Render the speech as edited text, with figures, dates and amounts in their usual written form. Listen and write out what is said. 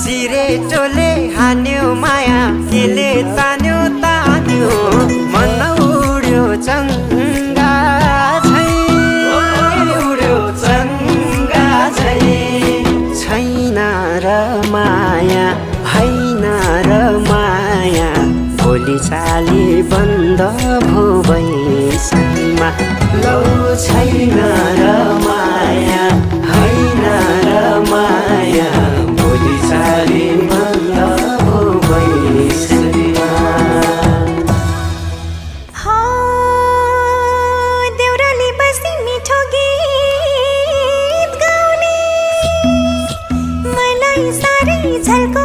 सिरेटोले हान्यो माया केले तान्यो तान्यो मन उड्यो चङ्गा झै उड्यो चङ्गा झै छैन र माया होइन र माया भोलि चाली बन्द भो बैसैमा लौ छैन र माया होइन र माया भोलि चाली बन्द भो बैसैमा देउराली बस्ती मिठो गीत गाउने मलाई साह्रै झल्को